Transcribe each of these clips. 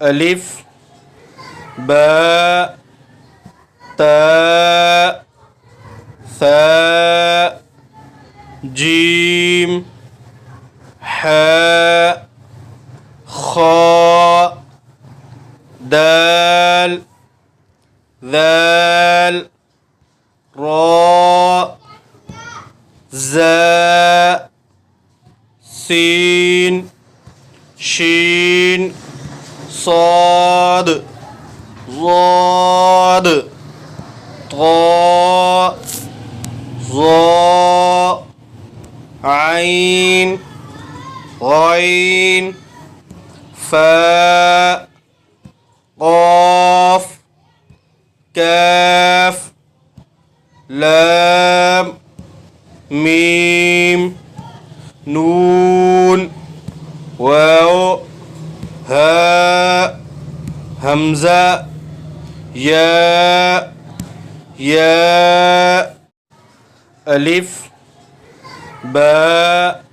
ألف باء تاء ثاء جيم حاء خاء دال ذال راء زاء سين شين صاد ضاد طاء ظاء عين غين فاء قاف كاف لام ميم نون واو هاء همزة ياء ألف باء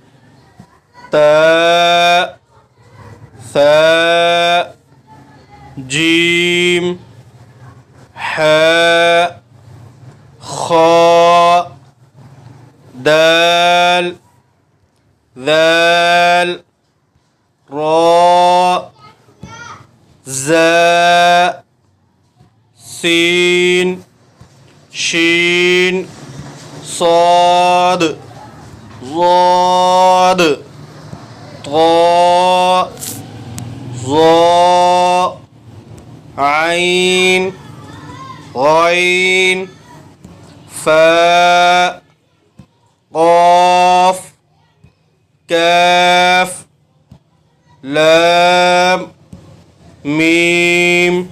تاء ثاء جيم حاء خاء دال ذال راء زاء سين شين صاد ضاد طاء ظاء عين غين فاء قاف كاف لام ميم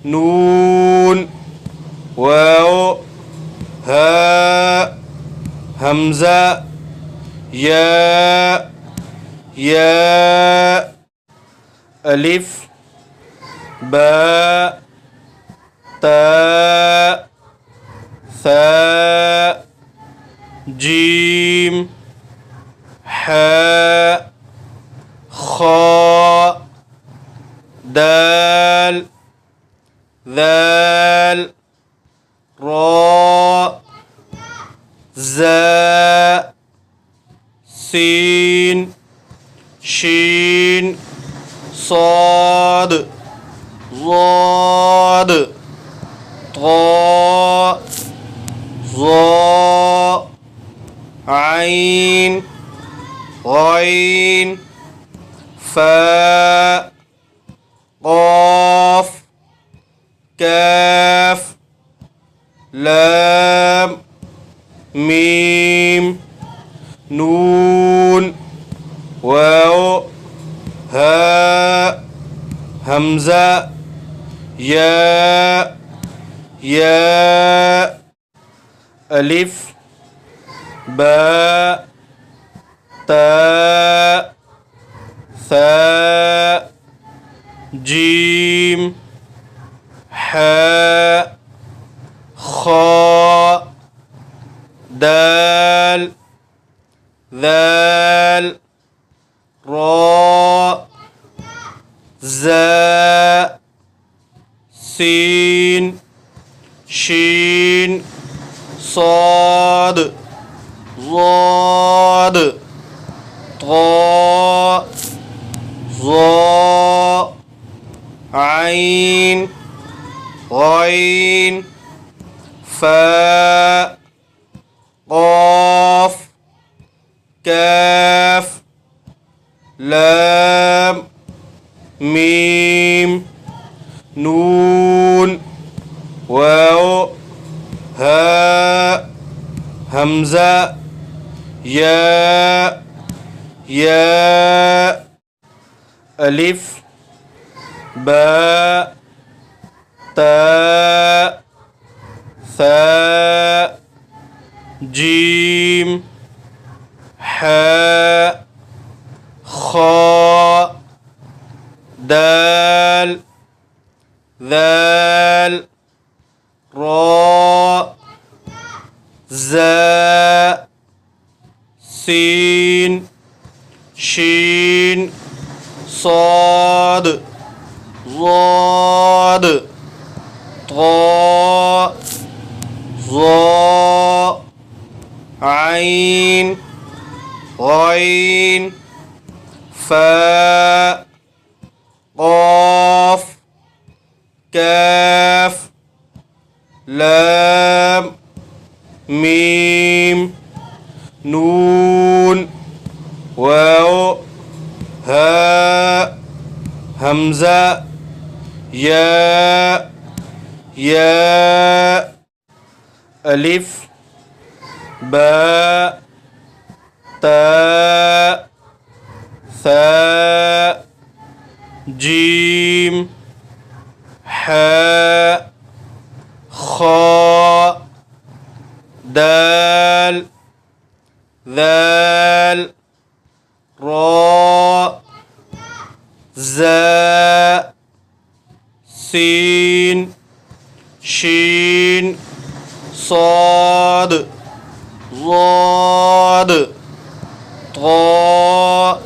نون واو هاء همزة ياء ألف باء تاء ثاء جيم حاء خاء دال ذال راء زاء سين شين صاد ضاد طاء ظاء عين غين فاء قاف كاف لام ميم نون واو هاء همزة ياء ألف باء تاء ثاء جيم حاء خاء دال ذال راء زاء سين شين صاد ضاد طاء ظاء عين غين فاء قاف كاف لام ميم نون واو هاء همزة ياء ألف باء تاء ثاء جيم حاء خاء دال ذال راء زاء سين شين صاد ضاد طاء ظاء عين غين فاء قاف كاف لام ميم نون واو هاء همزة ياء ألف باء تاء ثاء جيم حاء خاء دال ذال راء زاء سين شين صاد ضاد طاء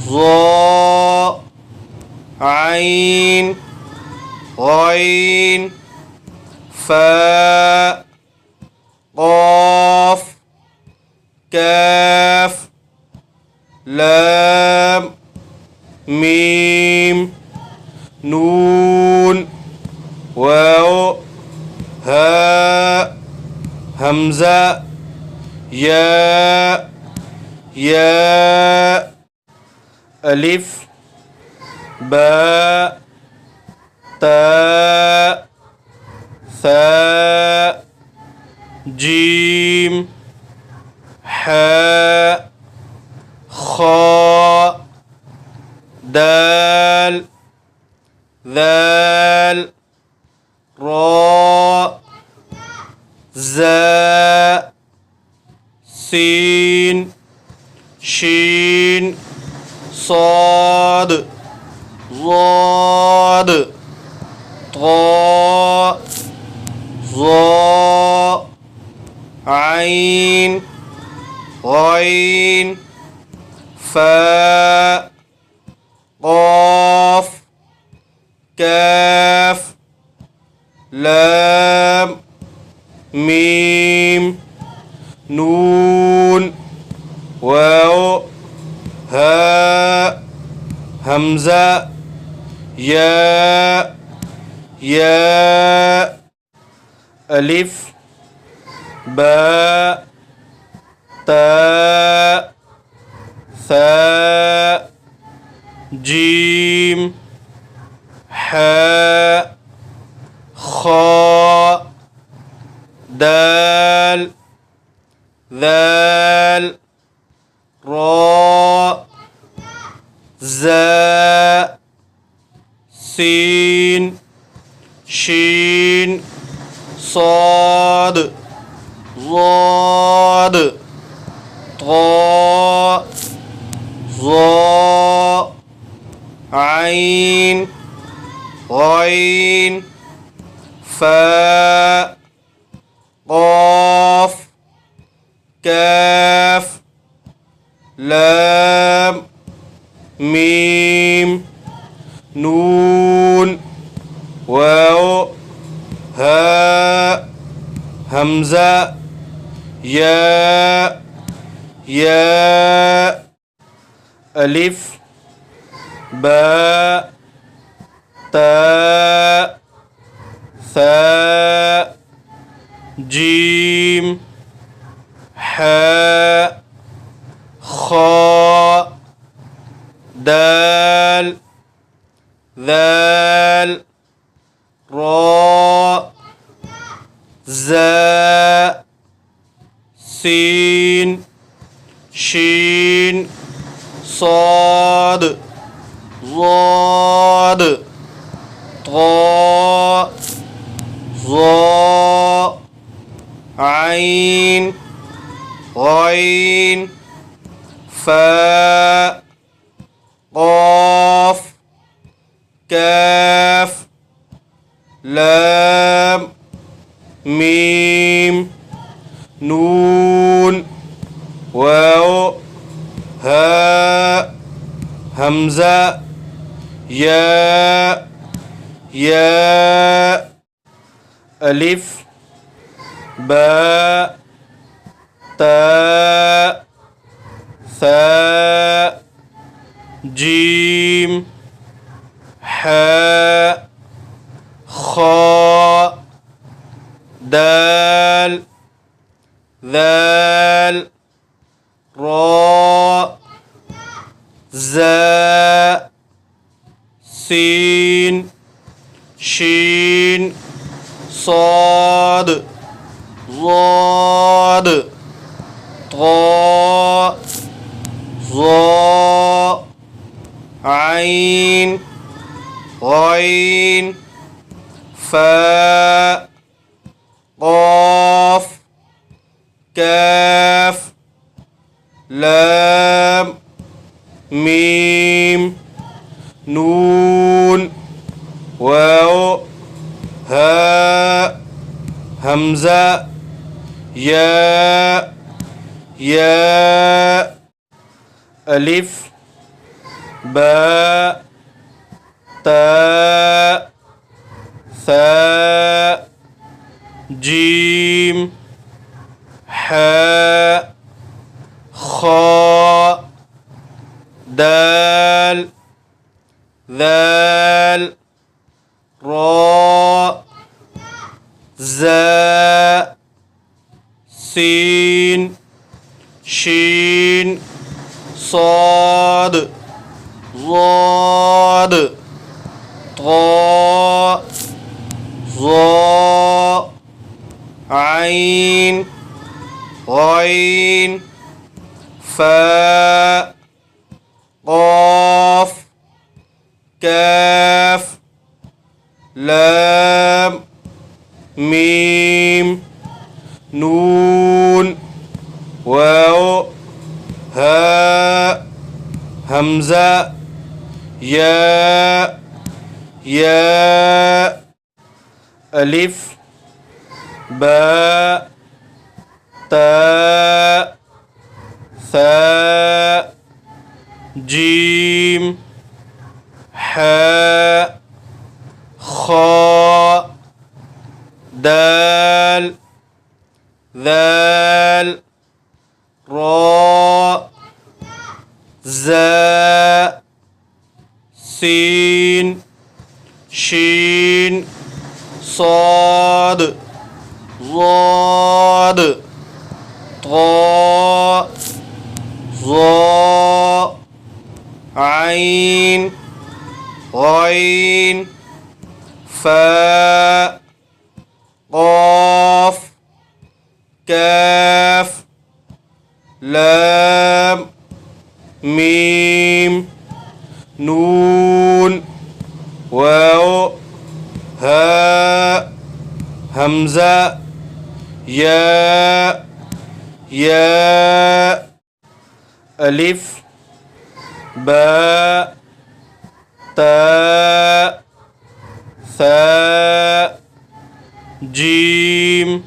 ظاء عين غين فاء قاف كاف لام ميم نون واو هاء همزة ياء ألف باء تاء ثاء جيم حاء خاء دال ذال راء زاء سين شين صاد ضاد طاء ظاء عين غين فاء قاف كاف لام ميم نون واو هاء همزة ياء ألف باء تاء ثاء جيم حاء خاء دال ذال راء زاء سين شين صاد ضاد طاء ظاء عين غين فاء قاف كاف لام ميم نون واو هاء همزة ياء ألف باء تاء ثاء جيم حاء خاء دال ذال راء زاء سين شين صاد ضاد طاء ظاء عين غين فاء قاف كاف لام ميم نون واو هاء همزة يا يا ألف باء تاء ثاء جيم حاء خاء دال ذال راء زاء سين شين صاد ضاد طاء ظاء عين غين فاء قاف كاف لام ميم نون واو هاء همزة ياء ياء ألف باء تاء ثاء جيم حاء خاء دال ذال راء زاء سين شين صاد ضاد طاء ظاء عين غين فاء قاف كاف لام ميم نون واو هاء همزة ياء ياء ألف باء تاء ثاء جيم حاء خاء دال ذال راء زاء سين شين صاد ضاد طاء ظاء عين غين فاء قاف كاف لام ميم نون واو هاء همزة ياء ياء ألف باء تاء ثاء جيم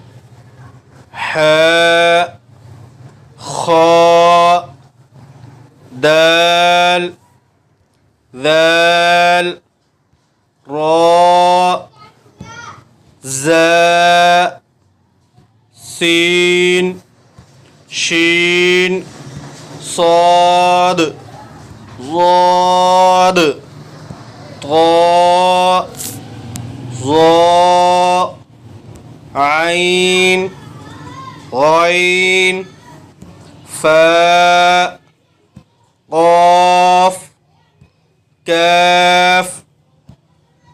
حاء خاء دال ذال راء زاء سين شين صاد ضاد طاء ظاء عين غين فاء قاف كاف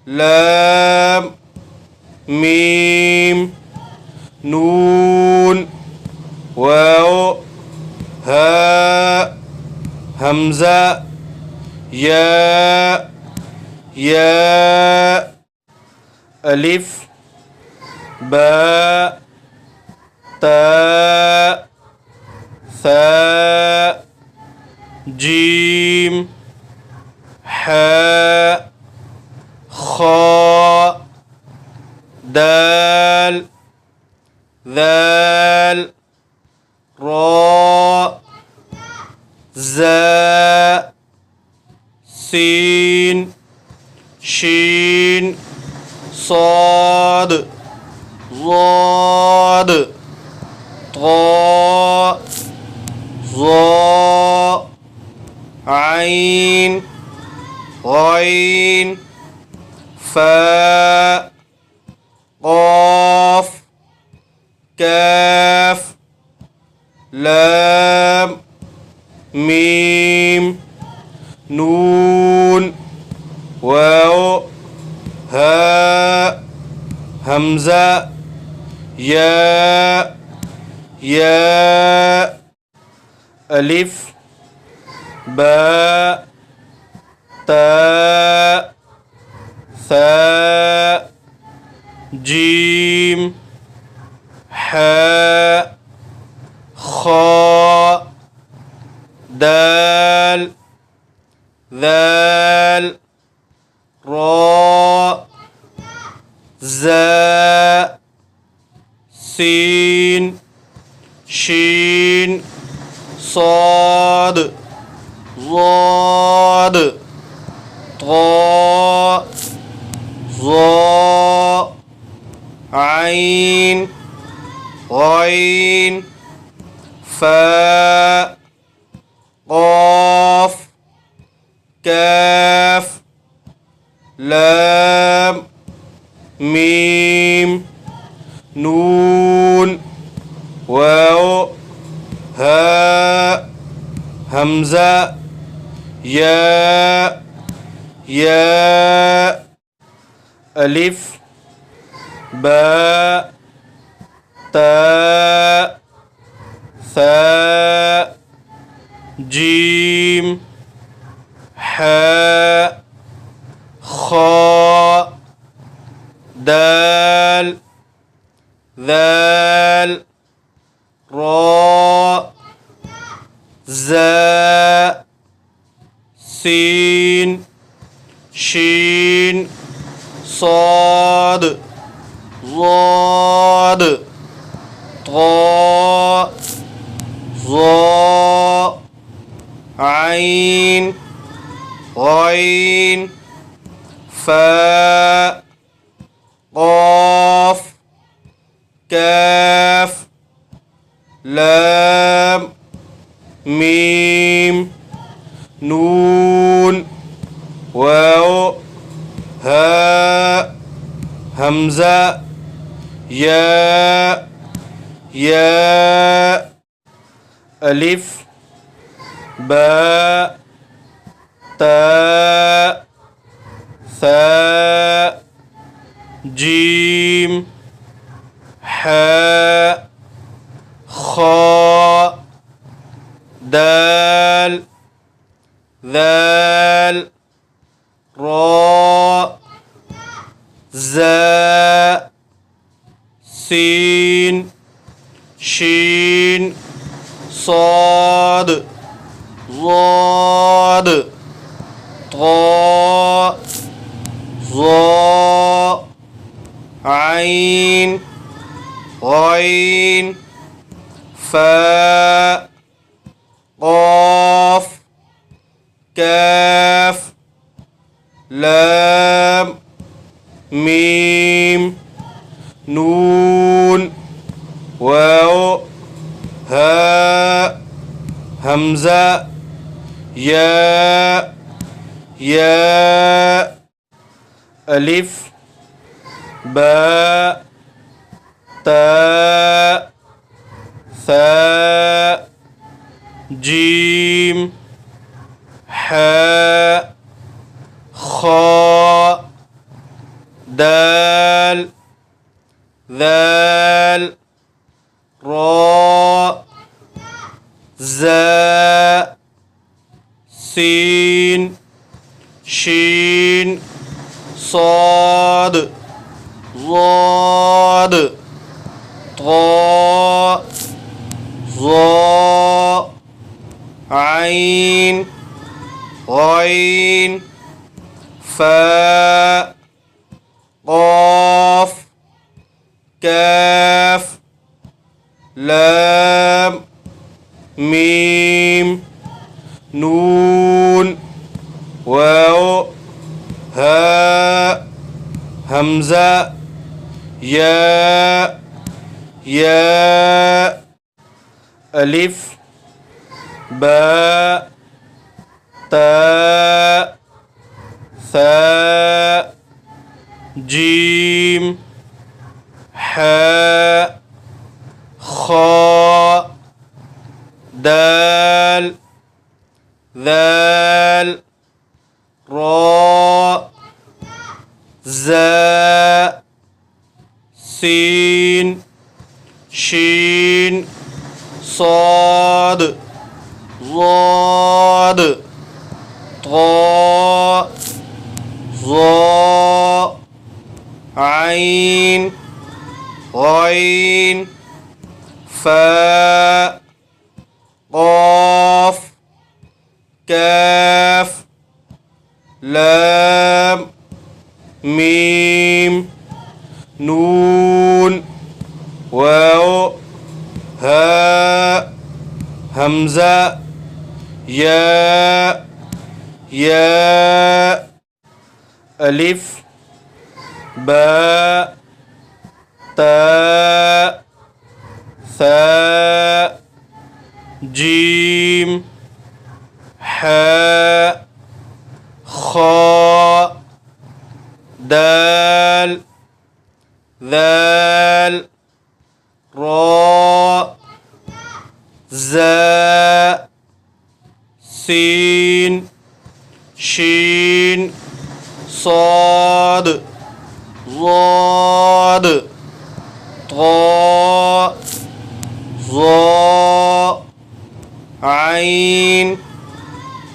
لام ميم نون واو هاء همزة ياء ياء ألف باء تاء ثاء جيم حاء خاء دال ذال راء زاء سين شين صاد ضاد طاء ظاء عين غين فاء قاف كاف لام ميم نون واو هاء همزة ياء ألف باء تاء ثاء جيم حاء خاء دال ذال راء زاء سين شين صاد ضاد طاء ظاء عين غين فاء قاف كاف لام ميم نون واو هاء همزة ياء ألف باء تاء ثاء جيم حاء خاء دال ذال راء زاء سين شين صاد ضاد طاء ظاء عين غين فاء قاف كاف لام ميم نون واو هاء همزة ياء ألف باء تاء ثاء جيم حاء خاء دال ذال راء زاء سين شين صاد ضاد طاء ظاء عين غين فاء قاف كاف لام ميم نون واو هاء همزة ياء ألف باء تاء ثاء جيم حاء خاء دال ذال راء زاء سين شين صاد ضاد طاء ظاء عين غين فاء قاف كاف لام ميم نون واو ها همزة يا ألف باء تاء ثاء جيم حاء خاء دال ذال راء زاء سين شين صاد ضاد طاء ظاء عين غين فاء قاف كاف لام ميم نون واو هاء همزة يا ألف باء تاء ثاء جيم حاء خاء دال ذال راء زاء سين شين صاد ضاد طاء ظاء عين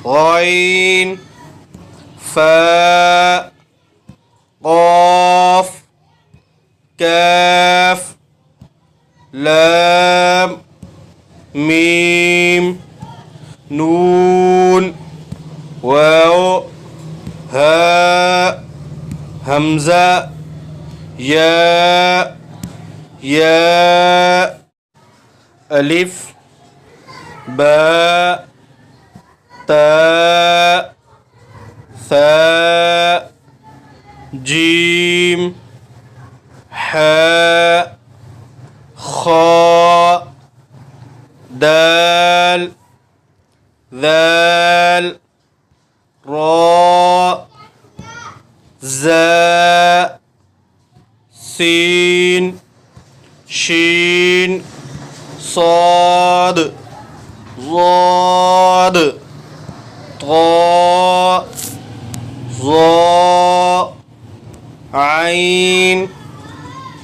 غين فاء قاف كاف لام ميم نون واو هاء همزة يا ألف باء تاء ثاء جيم حاء خاء دال ذال راء زاء سين شين صاد ضاد طاء ظاء عين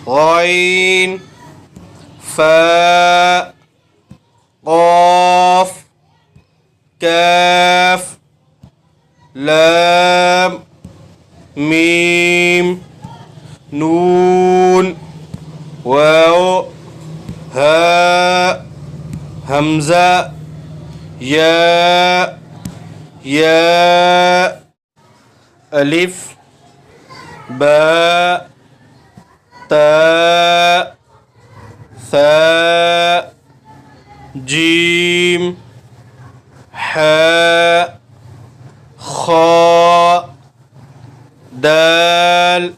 غين فاء قاف كاف لام ميم نون واو هاء همزة يا ألف باء تاء ثاء جيم حاء خاء دال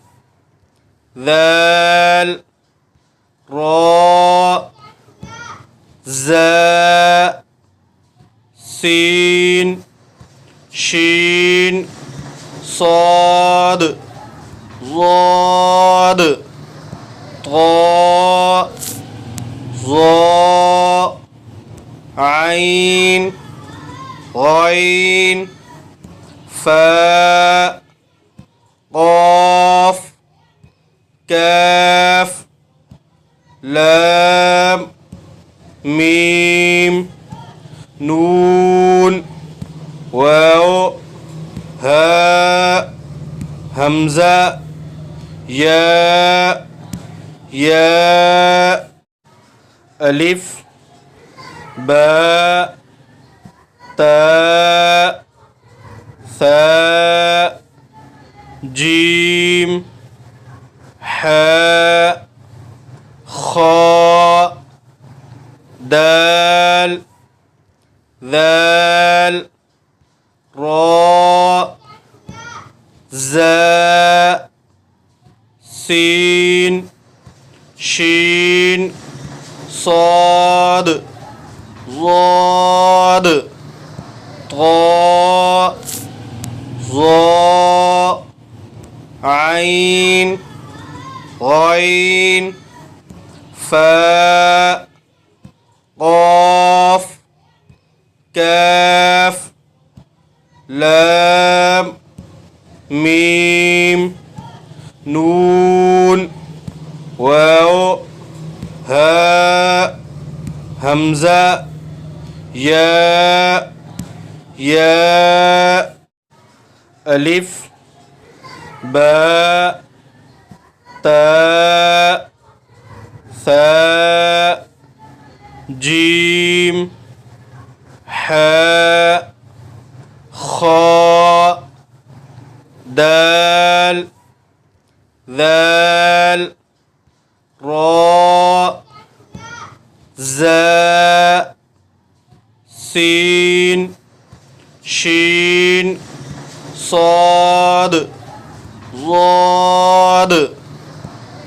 ذال راء زاء سين شين صاد ضاد طاء ظاء عين غين فاء قاف كاف لام ميم نون واو هاء همزة يا ألف باء تاء ثاء جيم حاء خاء دال ذال راء زاء سين شين صاد ضاد طاء ظاء عين غين فاء قاف كاف لام ميم نون واو هاء همزة ياء ألف باء تاء ثاء جيم حاء خاء دال ذال راء زاء سين شين صاد ضاد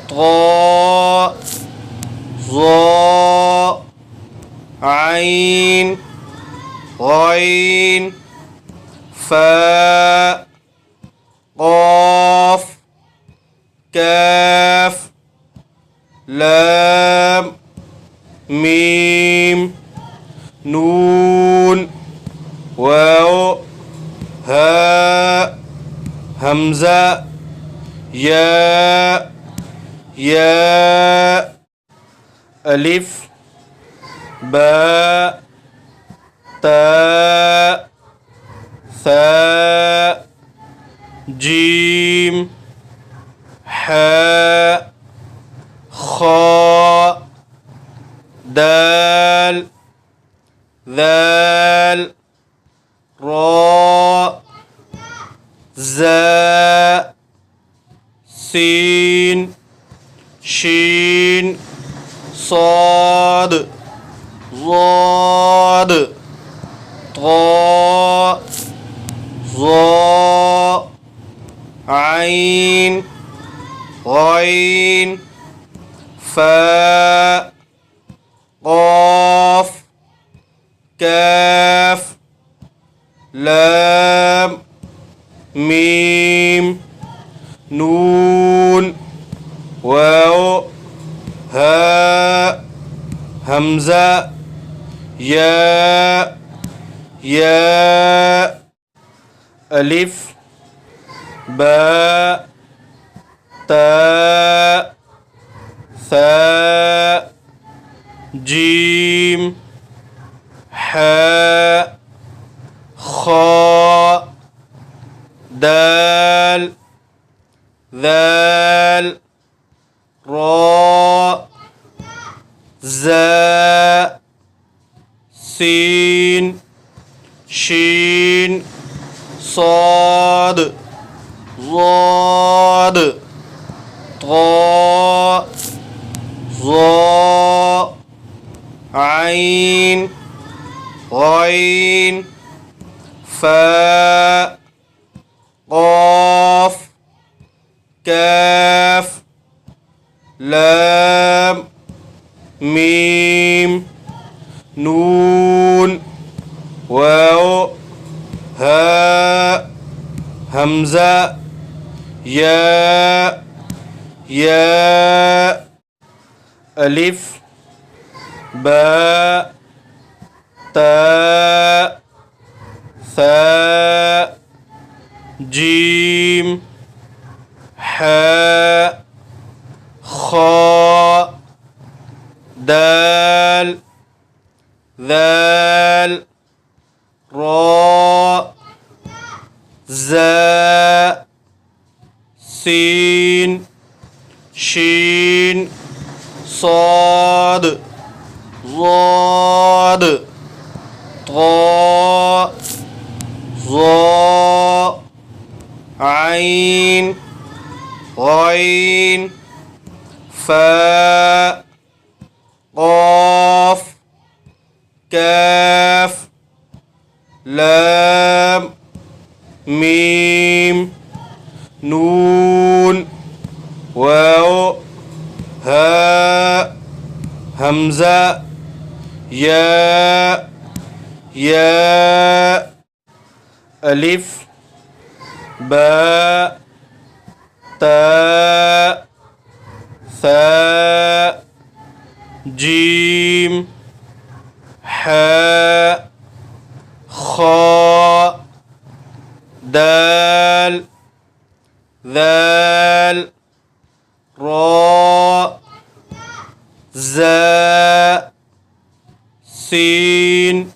طاء ظاء عين غين فاء قاف كاف لام ميم نون واو هاء همزة ياء ألف باء تاء ثاء جيم حاء خاء دال ذال راء زاء سين شين صاد ضاد طاء ظاء عين غين فاء قاف كاف لام ميم نون واو هاء همزة ياء ألف باء تاء ثاء جيم حاء خاء دال ذال راء زاء سين شين صاد ضاد طاء ظاء عين غين فاء قاف كاف لام ميم نون واو هاء همزة ياء ألف باء تاء ثاء جيم حاء خاء دال ذال راء زاء سين شين صاد ضاد طاء ظاء عين غين فاء قاف كاف لام ميم نون واو هاء همزة ياء ألف باء تاء ثاء جيم حاء خاء دال ذال راء زاء سين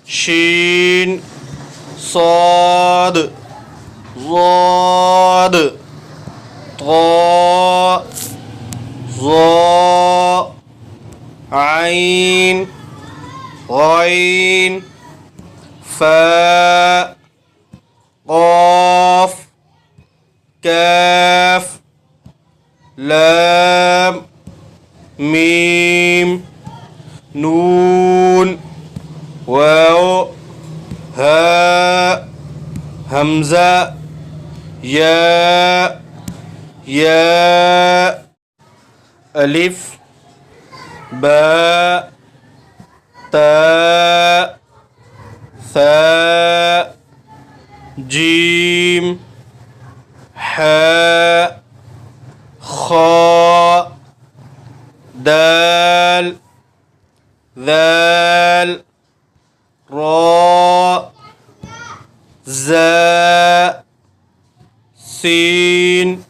شين صاد ضاد طاء ظاء عين غين فاء قاف كاف لام ميم نون واو هاء همزة ياء ألف باء تاء ثاء جيم حاء خاء دال ذال راء زاء سين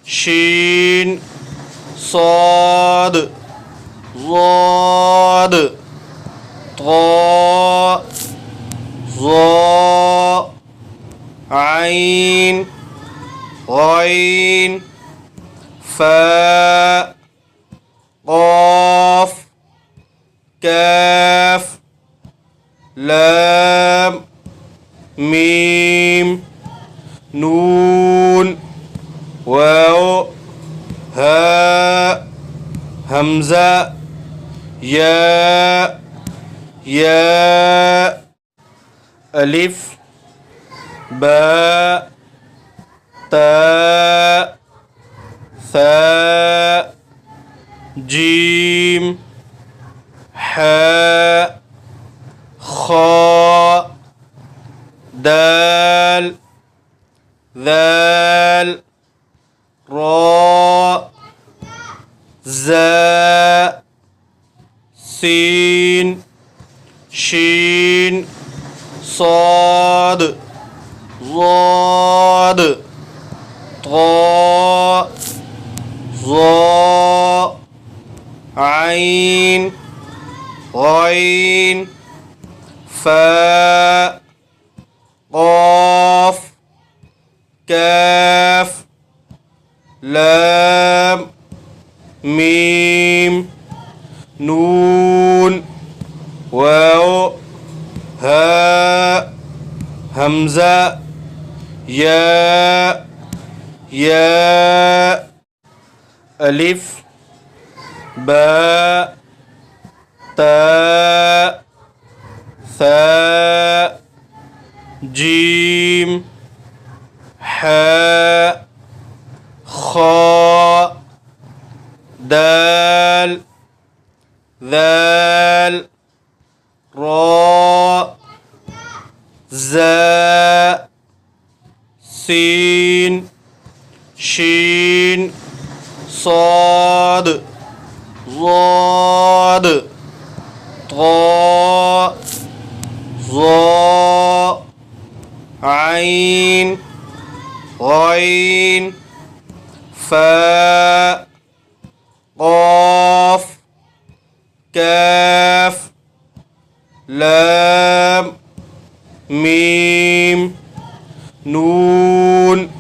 شين صاد ضاد طاء ظاء عين غين فاء قاف كاف لام ميم نون واو هاء همزة ياء ألف باء تاء ثاء جيم حاء خاء دال ذال راء زاء سين شين صاد ضاد طاء ظاء عين غين فاء قاف كاف لام ميم نون واو هاء همزة ياء ألف باء تاء ثاء جيم حاء خاء دال ذال راء زاء سين شين صاد ضاد طاء ظاء عين غين فاء قاف كاف لام ميم نون واو هاء همزة ياء ألف باء تاء ثاء جيم حاء خاء، دال، ذال، را، زاء، سين، شين، صاد، ضاد، طاء، ظاء، عين، غين، فاء، قاف، كاف، لام، ميم، نون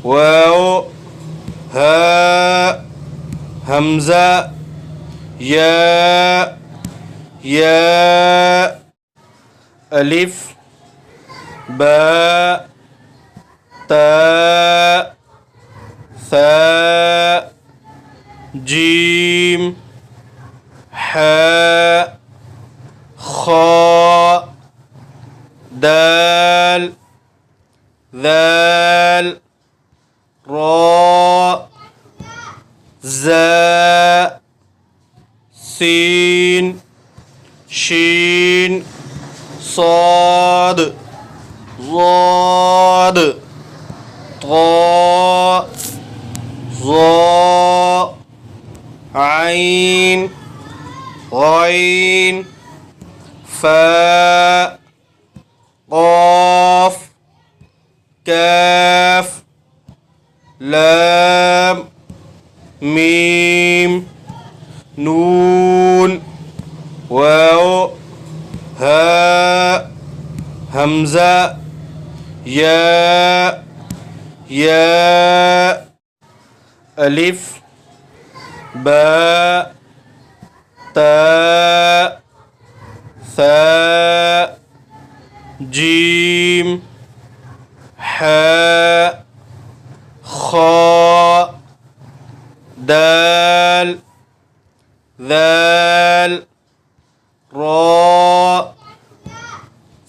واو هاء همزة ياء ألف باء تاء ثاء جيم حاء خاء دال ذال ميم نون را زا سين شين صاد ضاد طاء ظاء عين غين فاء قاف كاف لام ميم نون واو هاء همزة ياء ألف باء تاء ثاء جيم حاء خاء دال ذال راء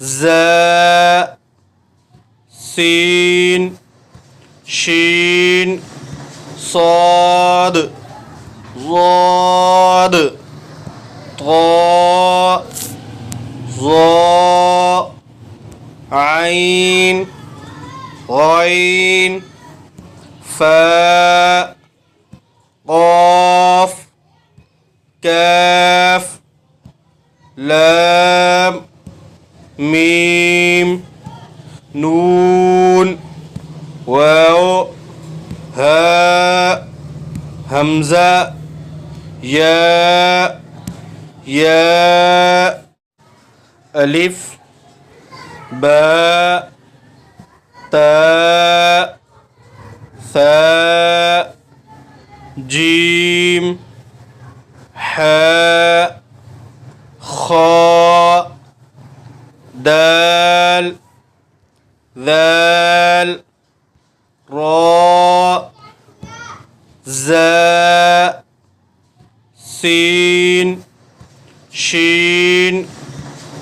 زاء سين شين صاد ضاد طاء ظاء عين غين فاء قاف كاف لام ميم نون واو هاء همزة ياء ألف باء تاء ثاء جيم حاء خاء دال ذال راء زاء سين شين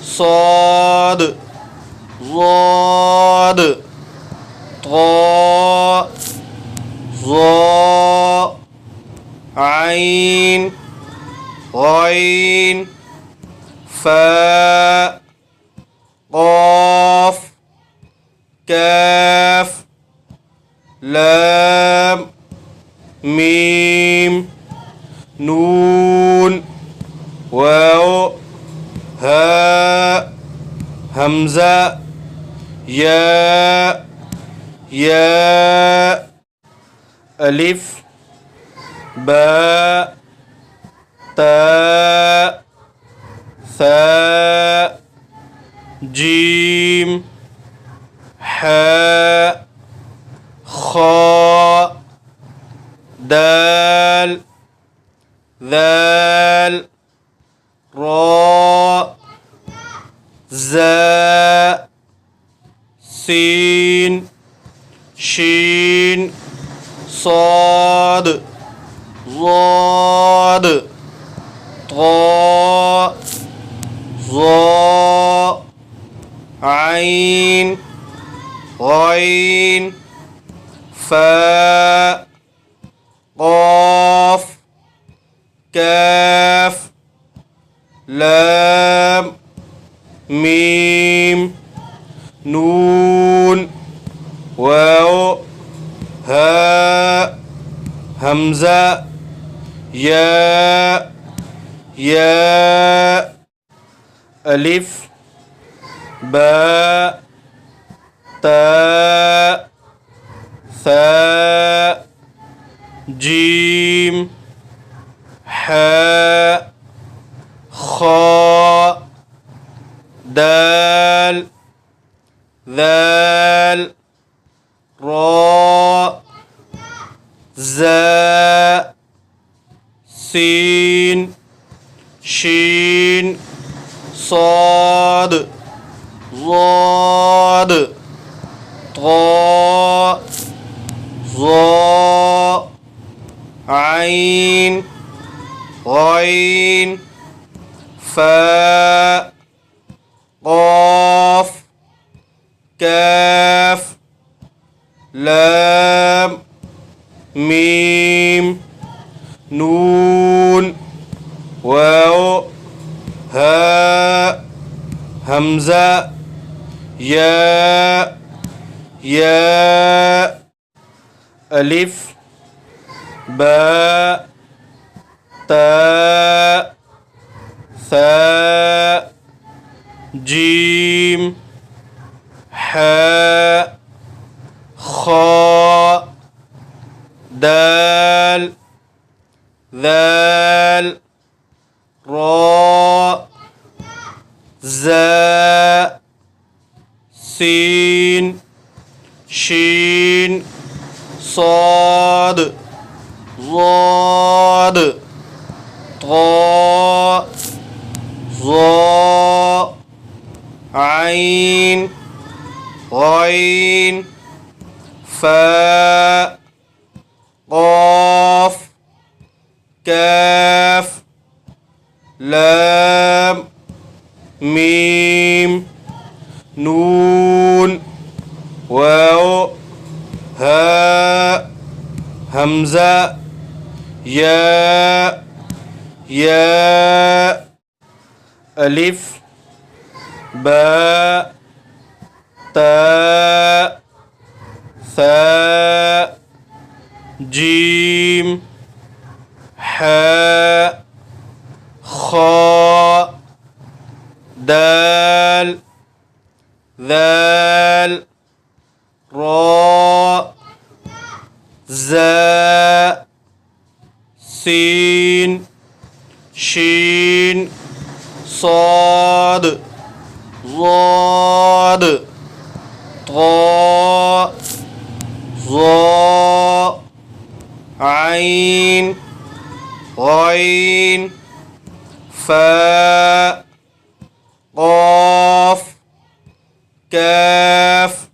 صاد ضاد طاء ظاء عين غين فاء قاف كاف لام ميم نون واو هاء همزة ياء ألف باء تاء ثاء جيم حاء خاء دال ذال راء زاء سين شين صاد ضاد طاء ظاء عين غين فاء قاف، ' كاف لام ميم نون واو هاء همزة ياء ألف باء تاء ثاء جيم حاء خاء دال ذال راء زاء سين شين صاد ضاد طاء ظاء عين غين فاء قاف كاف لام ميم نون واو هاء همزة ياء ألف باء تاء ثاء جيم حاء خاء دال ذال راء زاء سين شين صاد ضاد طاء ظاء عين غين فاء قاف كاف لام ميم نون واو هاء همزة ياء ألف باء تاء ثاء جيم حاء خاء دال ذال راء زاء سين شين صاد ضاد طاء ظاء عين غين فاء قاف كاف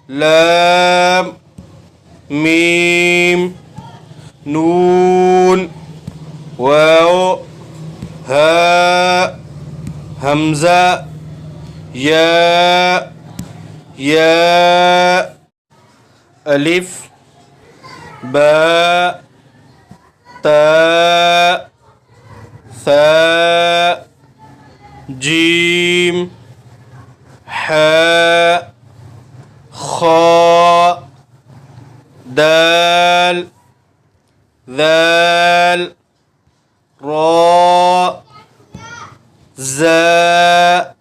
لام ميم نون واو هاء همزة ياء ألف باء تاء ثاء جيم حاء خاء دال ذال راء زاء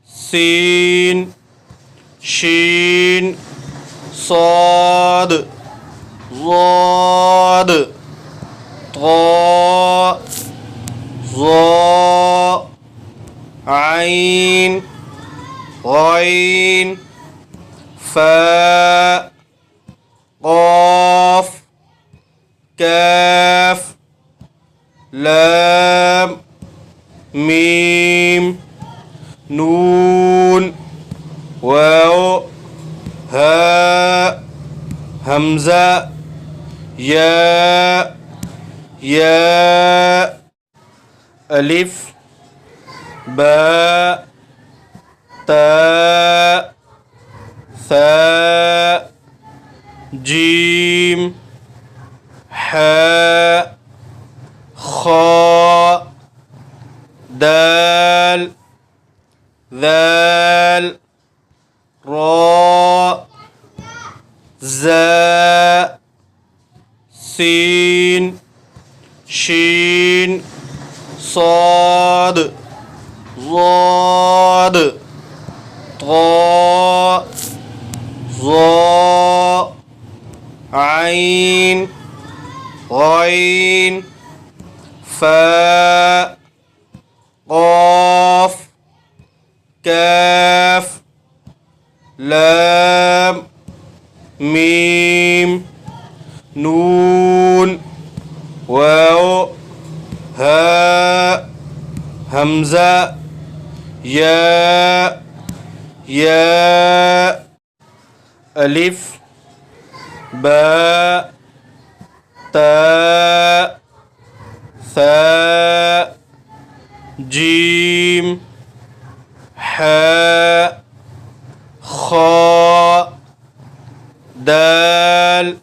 سين شين صاد ضاد طاء ظاء عين غين فاء قاف كاف لام ميم نون واو هاء همزة ياء ألف باء تاء ثاء جيم حاء خاء دال ذال راء زاء سين شين صاد ضاد طاء ظاء عين غين فاء قاف كاف لام ميم نون واو هاء همزة ياء ألف باء تاء ثاء جيم حاء خاء دال ذال راء زاء سين شين صاد ضاد طاء ذال راء زاء سين شين صاد ضاد طاء ظاء عين غين فاء قاف كاف لام ميم نون واو هاء همزة ياء ألف باء تاء ثاء جيم حاء خاء دال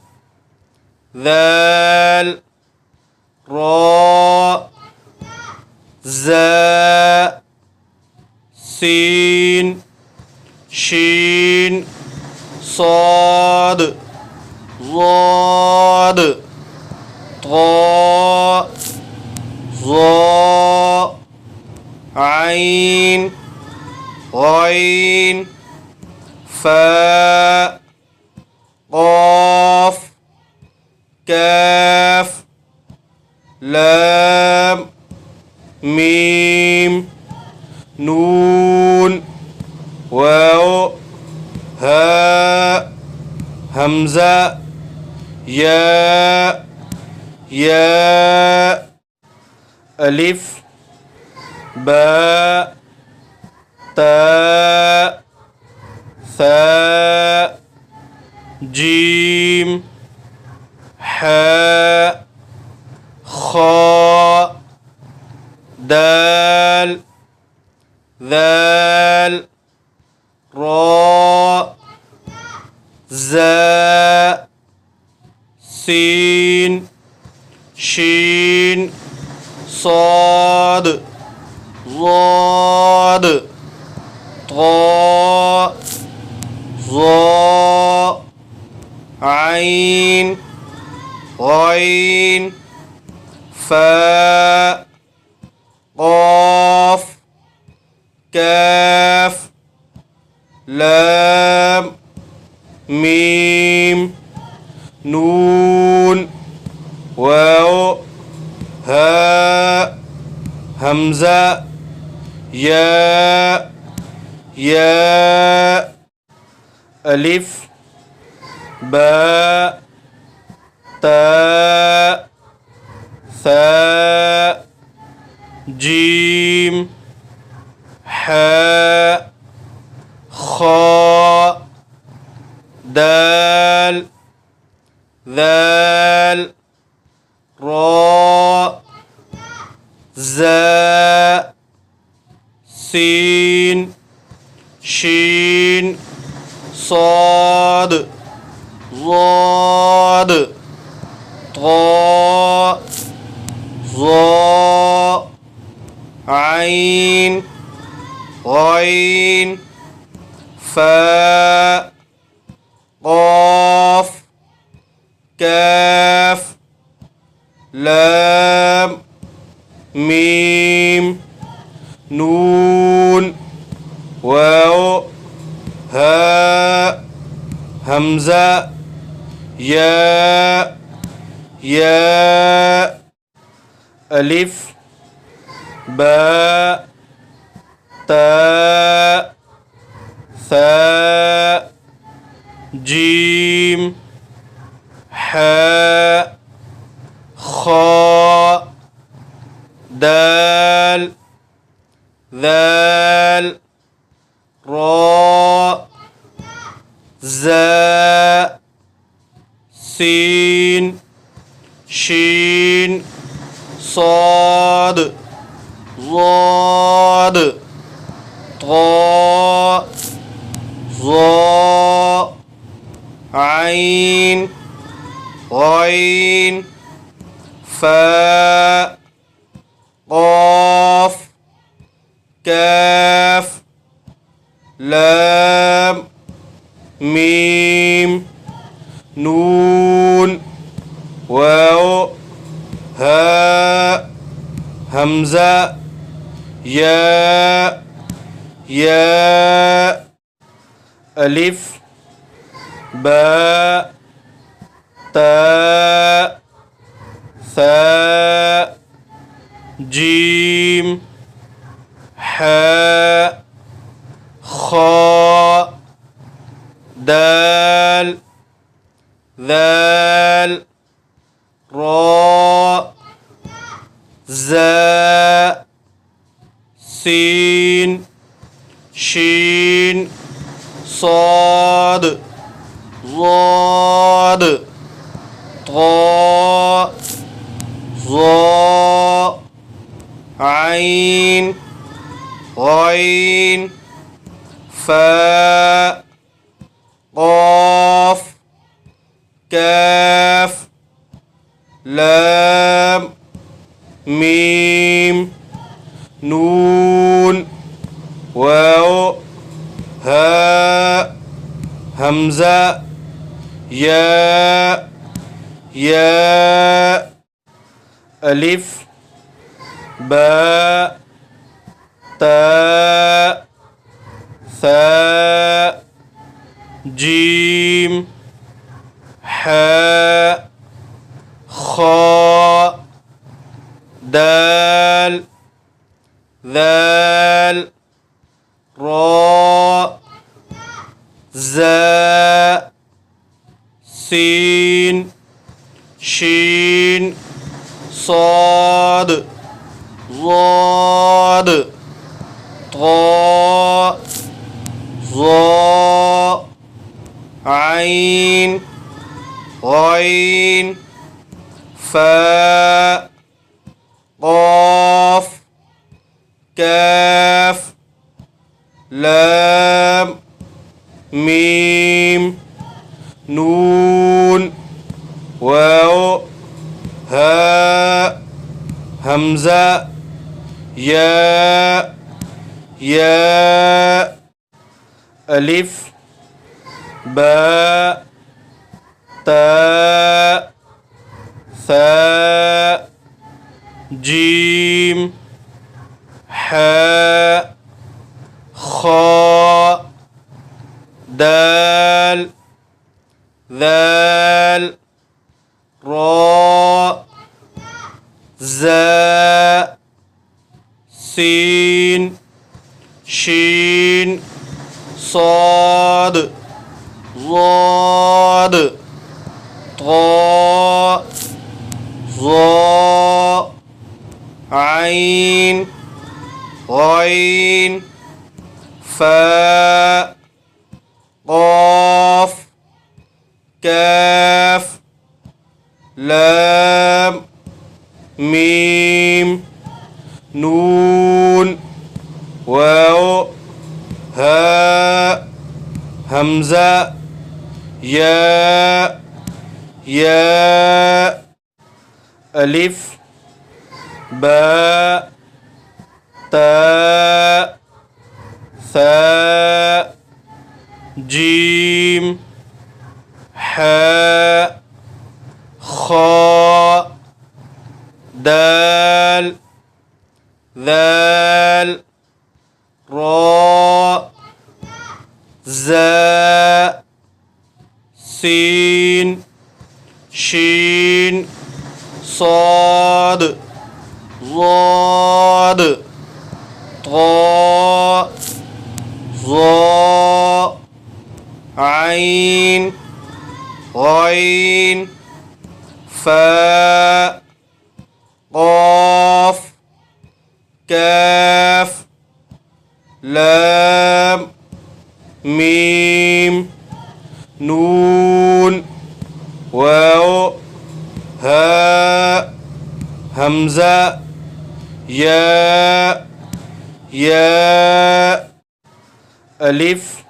ذال را زاء سين شين صاد ضاد طاء ظاء عين غين فاء قاف كاف لام ميم نون واو هاء همزة ياء ألف باء تاء ثاء جيم حاء خاء دال ذال راء زاء سين شين صاد ضاد طاء ظاء عين غين فاء قاف كاف لام ميم نون واو هاء همزة ياء ألف باء تاء ثاء جيم حاء خاء دال ذال راء زاء سين شين صاد ضاد طاء ظاء عين غين فاء قاف كاف لام ميم نون واو هاء همزة ياء ألف باء تاء ثاء جيم حاء خاء دال ذال راء زاء سين شين صاد ضاد طاء ظاء عين غين فاء قاف كاف لام ميم نون واو هاء همزة ياء ألف باء تاء ثاء جيم حاء خاء دال ذال راء زاء سين شين صاد ضاد طاء ظاء عين غين فاء قاف كاف لام ميم نون واو هاء همزة ياء ألف باء تاء ثاء جيم حاء خاء دال ذال راء زاء سين شين صاد ضاد طاء ظاء عين غين فاء قاف كاف لام ميم نون واو هاء همزة ياء ألف باء تاء ثاء جيم حاء خاء دال ذال راء زاء سين شين صاد ضاد طاء ظاء عين غين فاء قاف كاف لام ميم نون واو هاء همزة ياء ألف باء تاء ثاء جيم حاء خاء دال ذال راء زاء سين شين صاد ضاد طاء ظاء عين غين فاء قاف كاف لام ميم نون واو هاء همزة ياء ألف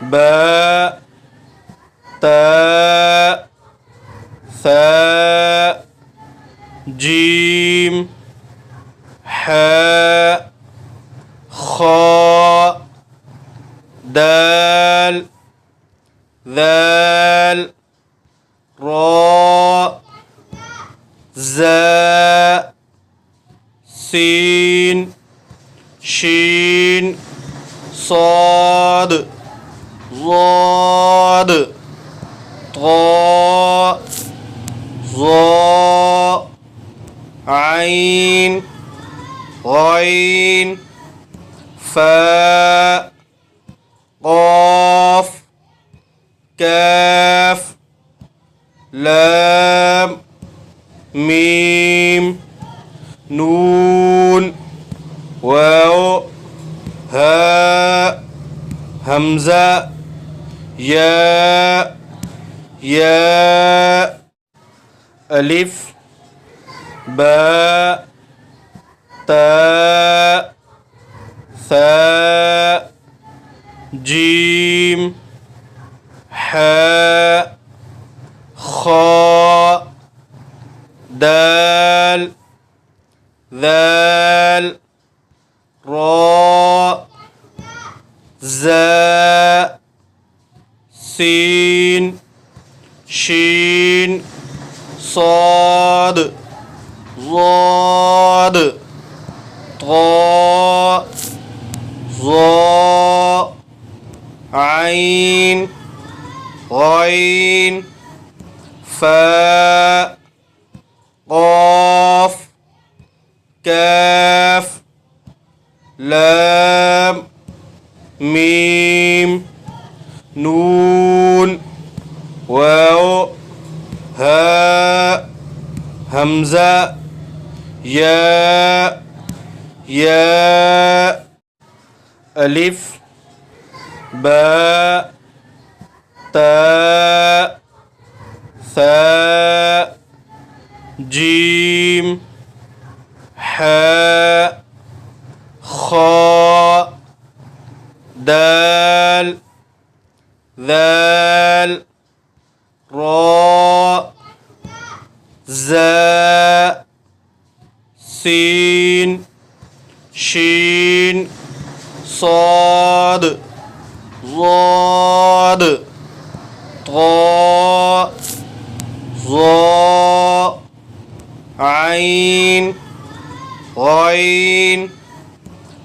باء تاء ثاء جيم حاء خاء دال ذال راء زاء سين شين صاد ضاد طاء ظاء عين غين فاء قاف كاف لام ميم نون واو هاء همزة ياء ألف باء تاء ثاء جيم حاء خاء دال ذال را زاء سين شين صاد ضاد طاء ظاء عين غين فاء قاف كاف لام ميم نون واو هاء همزة ياء ألف باء تاء ثاء جيم حاء خاء دال ذال راء زاء سين شين صاد ضاد طاء ظاء عين غين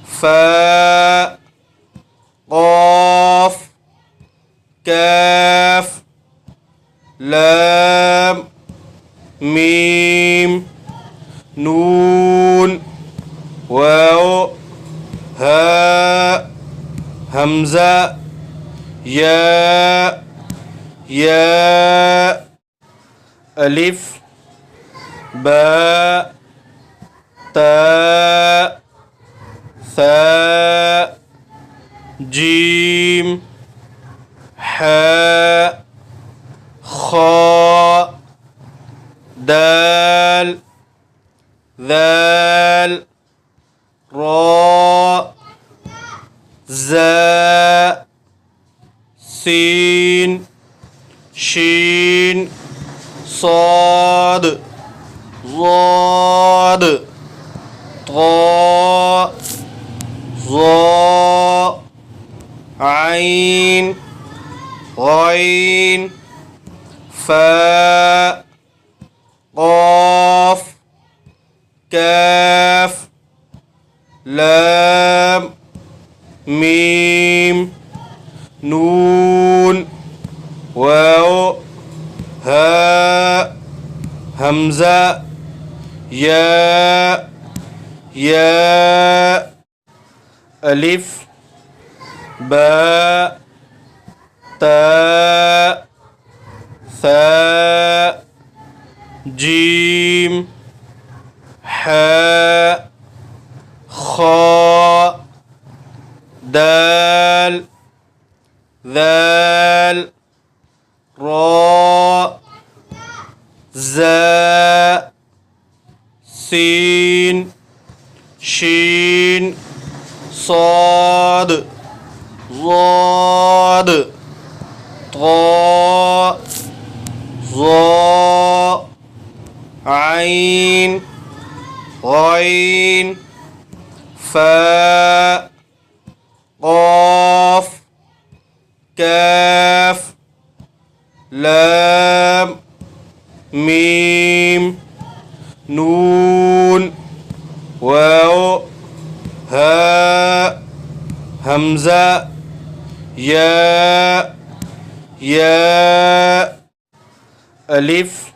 فاء قاف كاف لام ميم نون واو هاء همزة ياء ألف باء تاء ثاء جيم حاء خاء دال ذال راء زاء سين شين صاد ضاد طاء ظاء عين غين فاء قاف كاف لام ميم نون واو هاء همزة ياء ألف باء تاء ثاء جيم حاء خاء دال ذال راء زاء سين شين صاد ضاد طاء ظاء عين غين فاء قاف كاف لام ميم نون واو هاء همزة ياء ألف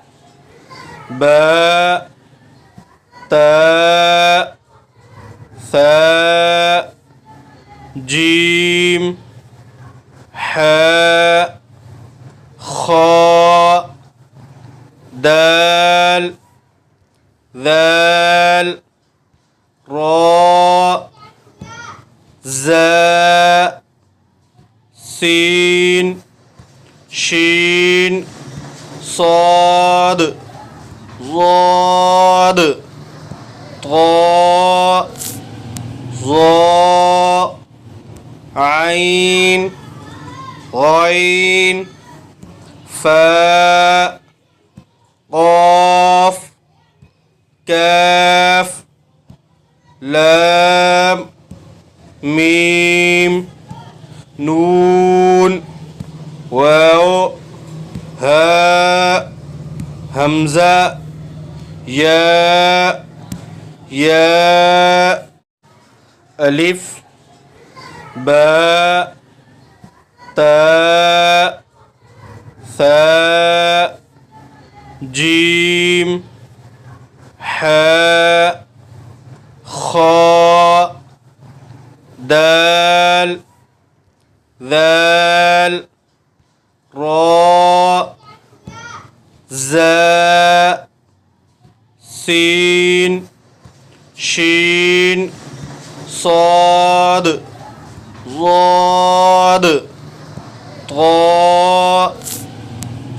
باء تاء ثاء جيم حاء خاء دال ذال راء زاء سين شين صاد ضاد طاء ظاء عين غين فاء قاف كاف لام ميم نون واو هاء همزة ياء ألف باء تاء ثاء جيم حاء خاء دال ذال راء زاء سين شين صاد ضاد طاء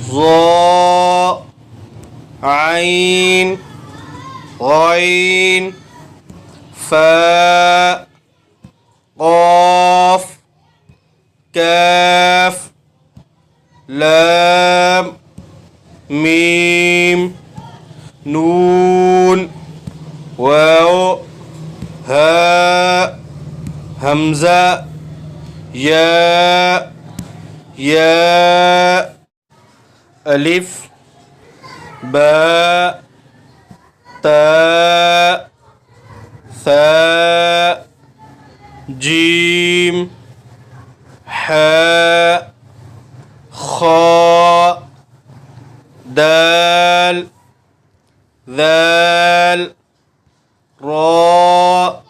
ظاء عين غين فاء قاف كاف لام ميم نون واو هاء همزة ياء ألف باء تاء ثاء جيم حاء خاء دال ذال راء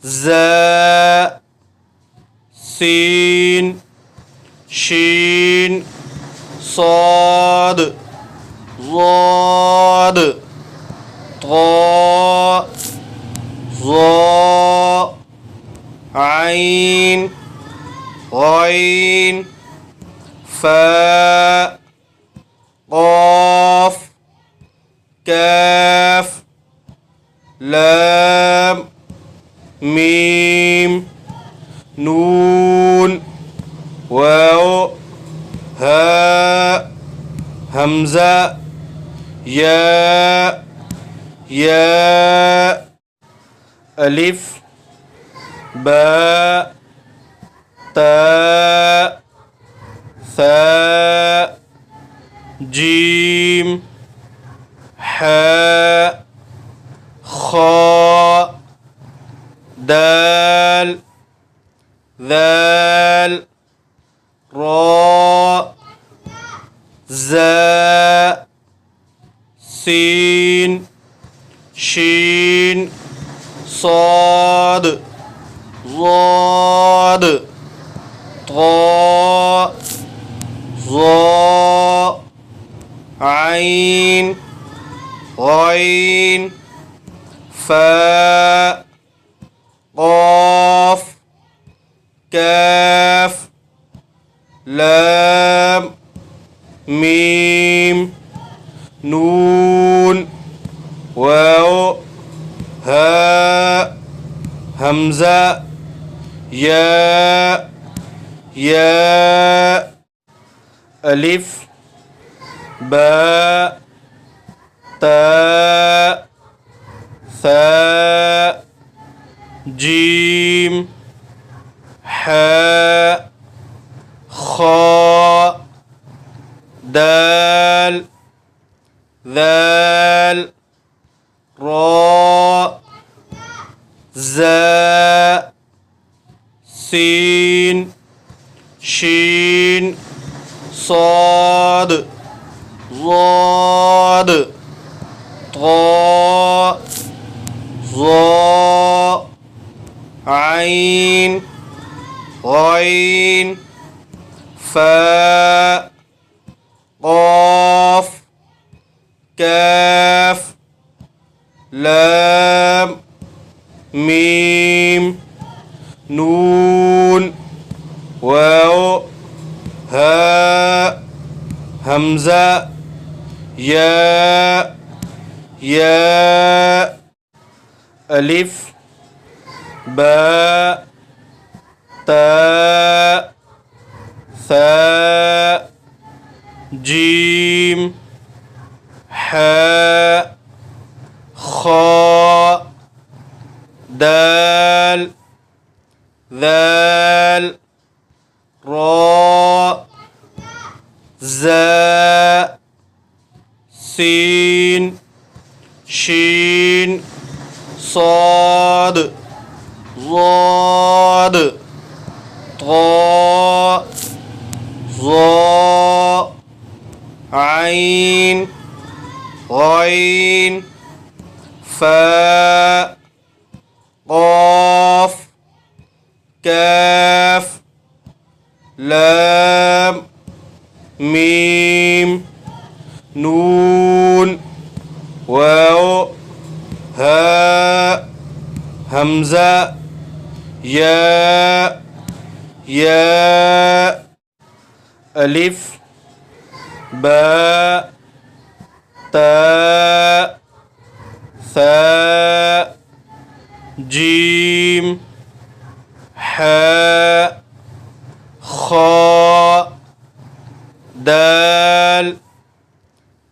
زاء سين شين صاد ضاد طاء ظاء عين غين فاء قاف كاف لام ميم نون واو هاء همزة ياء ألف باء تاء ثاء جيم حاء خاء دال ذال راء زاء سين شين صاد ضاد طاء ظاء عين غين فاء قاف كاف لام ميم نون واو هاء همزة ياء ألف باء تاء ثاء جيم حاء خاء دال ذال راء زاء سين شين صاد ضاد طاء ظاء عين غين فاء قاف كاف لام ميم نون واو هاء همزة ياء ألف باء تاء ثاء جيم حاء خاء دال ذال راء زاء سين شين صاد ضاد طاء ظاء عين غين فاء قاف كاف لام ميم نون واو هاء همزة ياء ألف باء تاء ثاء جيم حاء خاء دال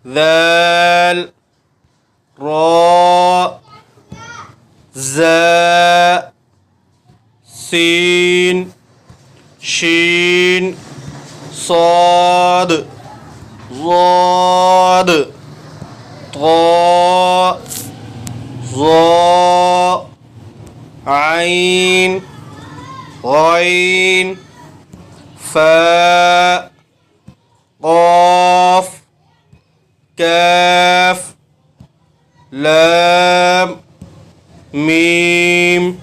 ذال راء زاء سين شين صاد ضاد طاء ظاء عين غين فاء قاف كاف لام ميم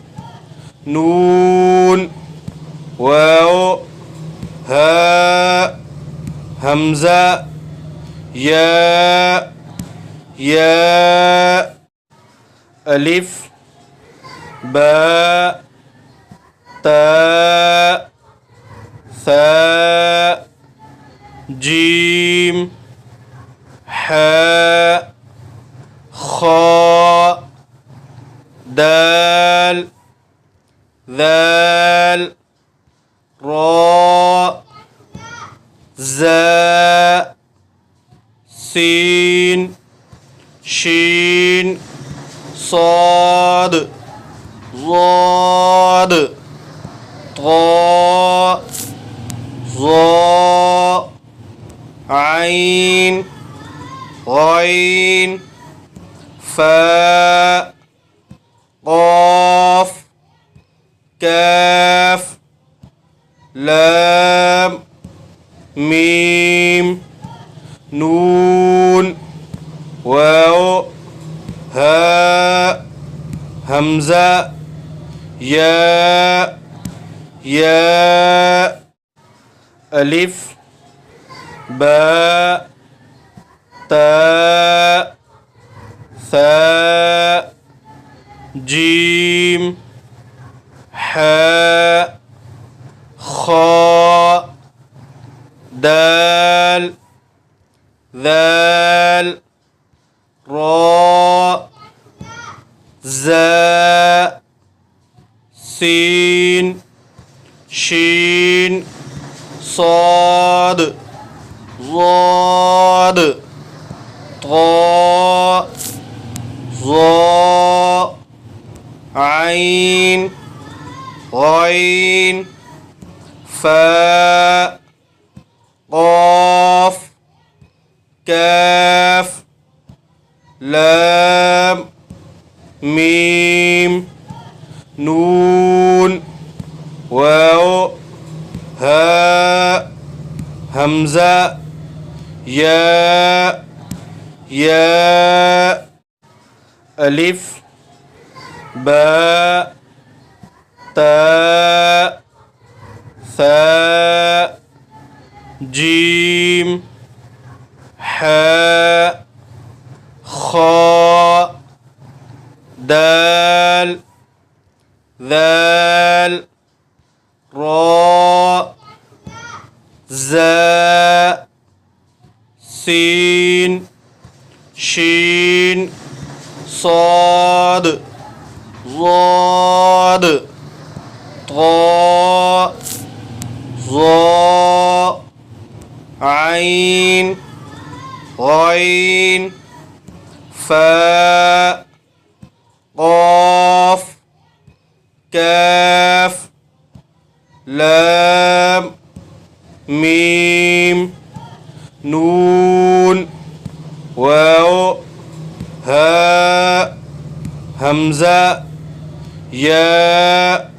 نون واو هاء همزة ياء ألف باء تاء ثاء جيم حاء خاء دال ذال راء زاء سين شين صاد ضاد طاء ظاء عين غين فاء قاف كاف لام ميم نون واو هاء همزة ياء ألف باء تاء ثاء جيم حاء خاء دال ذال راء زاء سين شين صاد ضاد طاء ظاء عين غين فاء قاف كاف لام ميم نون واو هاء همزة ياء ألف باء تاء ثاء جيم حاء خاء دال ذال راء زاء سين شين صاد ضاد طاء ظاء عين غين فاء قاف كاف لام ميم نون واو هاء همزة ياء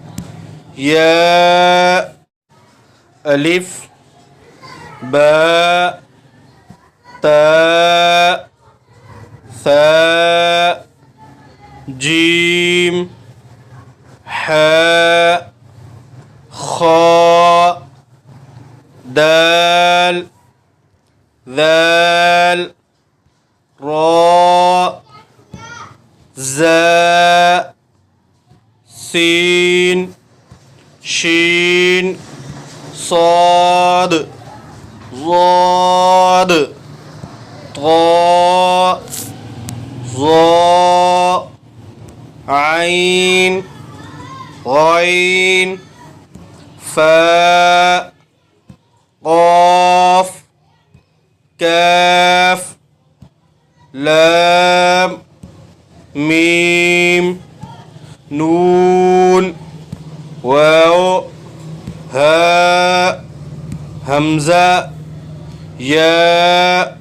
ألف باء تاء ثاء جيم حاء خاء دال ذال راء زاء سين شين صاد ضاد طاء ظاء عين غين فاء قاف كاف لام ميم نون واو هاء همزة ياء